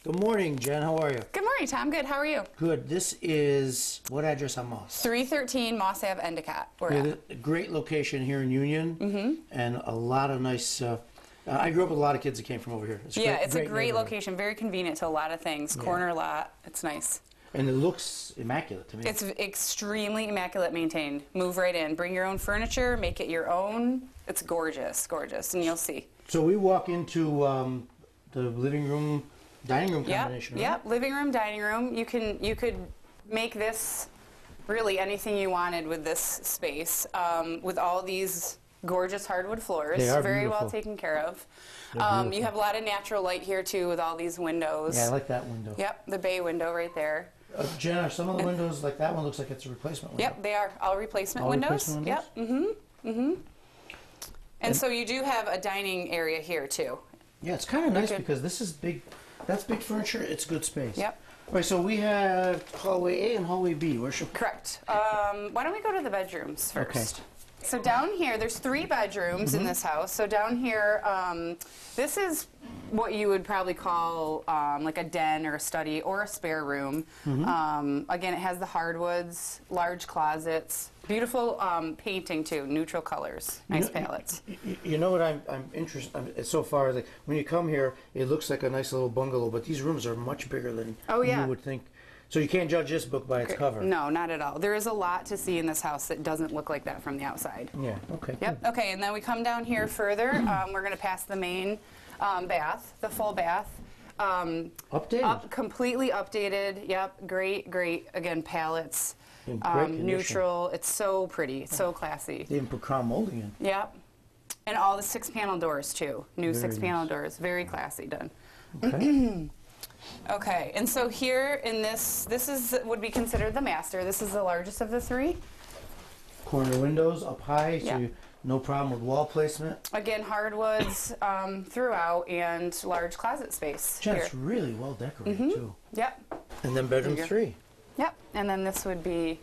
Good morning, Jen. How are you? Good morning, Tom. Good. How are you? Good. This is what address on Moss? 313 Moss Ave, Endicott. We're at. A great location here in Union, and a lot of nice. I grew up with a lot of kids that came from over here. It's a great location. Very convenient to a lot of things. Yeah. Corner lot. It's nice. And it looks immaculate to me. It's extremely immaculate maintained. Move right in. Bring your own furniture. Make it your own. It's gorgeous, gorgeous, and you'll see. So we walk into the living room, dining room combination. Yep, right? yep. Living room, dining room. You could make this really anything you wanted with this space. With all these gorgeous hardwood floors, they are very beautiful. well taken care of. You have a lot of natural light here too with all these windows. Yeah, I like that window. Yep, the bay window right there. Jen, are some of the windows like that one looks like it's a replacement window? Yep, they are all replacement all windows. Replacement windows? Yep. And so you do have a dining area here too. Yeah, it's kind of nice because this is big. That's big furniture. It's good space. Yep. All right, so we have hallway A and hallway B. Where should? Correct. Why don't we go to the bedrooms first? Okay. So down here, there's 3 bedrooms in this house. So down here, this is what you would probably call like a den or a study or a spare room. Again, it has the hardwoods, large closets, beautiful painting too, neutral colors, nice palettes. You know what I'm interested so far? Like when you come here, it looks like a nice little bungalow, but these rooms are much bigger than you would think. So you can't judge this book by its cover. No, not at all. There is a lot to see in this house that doesn't look like that from the outside. Yeah, okay. Yep, okay, and then we come down here further. We're going to pass the main bath, the full bath. Updated? Completely updated, yep, great, again, palettes, in great neutral. It's so pretty, it's so classy. They even put crown molding in. Yep, and all the 6-panel doors too, new Very 6-panel nice. doors, very classy done. Okay. Okay, and so here in this would be considered the master. This is the largest of the 3. Corner windows up high, so no problem with wall placement. Again, hardwoods throughout and large closet space. Jen, here. it's really well decorated too. Yep. And then bedroom 3. Yep, and then this would be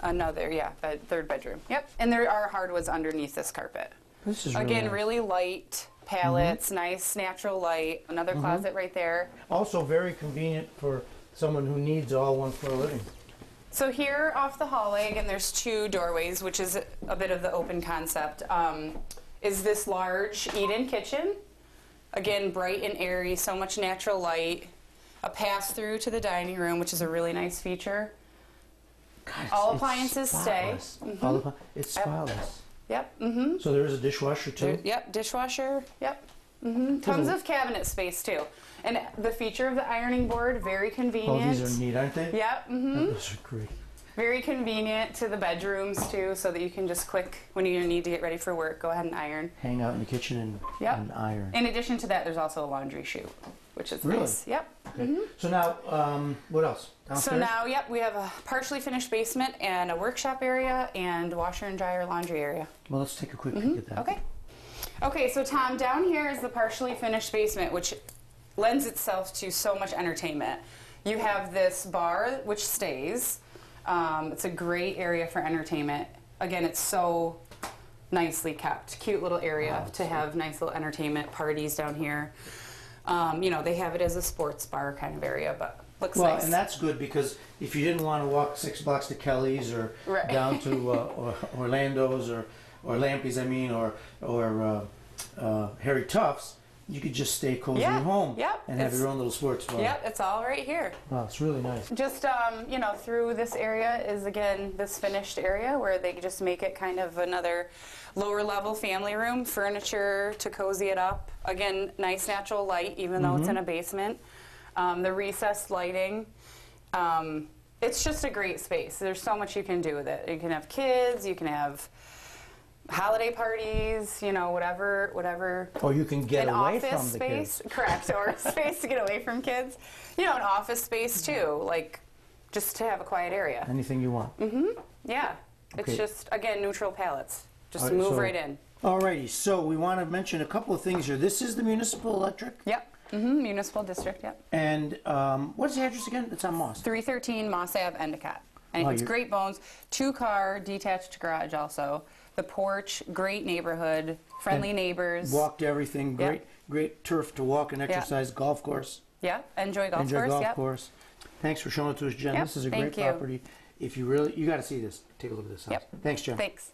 another, third bedroom. Yep, and there are hardwoods underneath this carpet. This is really again, nice. really light palettes, nice natural light. Another closet right there. Also very convenient for someone who needs all one floor living. So here off the hallway, again, there's 2 doorways, which is a bit of the open concept. Is this large eat-in kitchen? Again, bright and airy, so much natural light. A pass-through to the dining room, which is a really nice feature. God, all appliances stay. It's spotless. Yep. So there is a dishwasher too? Yep, dishwasher. Yep. Tons of cabinet space too. And the feature of the ironing board, very convenient. Oh, these are neat, aren't they? Yep. Those are great. Very convenient to the bedrooms too, so that you can just quick, when you need to get ready for work, go ahead and iron. Hang out in the kitchen and iron. In addition to that, there's also a laundry chute, which is nice. Yep. Okay. So now, what else? Downstairs? So now, we have a partially finished basement and a workshop area and washer and dryer laundry area. Well, let's take a quick peek at that. Okay. Okay, so Tom, down here is the partially finished basement, which lends itself to so much entertainment. You have this bar, which stays. It's a great area for entertainment. Again, it's so nicely kept. Cute little area to have nice little entertainment parties down here. They have it as a sports bar kind of area, but looks nice. Well, and that's good because if you didn't want to walk 6 blocks to Kelly's or down to Orlando's or Lampy's, or Harry Tufts, you could just stay cozy at home and have your own little sports bar. Yep, it's all right here. Wow, it's really nice. Just, through this area is, again, this finished area where they just make it kind of another lower level family room, furniture to cozy it up. Again, nice natural light, even though it's in a basement. The recessed lighting. It's just a great space. There's so much you can do with it. You can have kids, you can have holiday parties, whatever. Or you can get away from the kids. Correct, or space to get away from kids. An office space too, like just to have a quiet area. Anything you want. Yeah, okay. It's just, again, neutral palettes. Just move right in. Alrighty, so we want to mention a couple of things here. This is the municipal electric. Yep. Municipal district. Yep. And what's the address again? It's on Moss. 313 Moss Ave, Endicott. It's great bones. 2-car detached garage also. The porch, great neighborhood, friendly neighbors. Walked everything, great turf to walk and exercise, golf course. Yeah, enjoy golf course. Thanks for showing it to us, Jen. This is a great property. If you got to see this. Take a look at this house. Thanks, Jen. Thanks.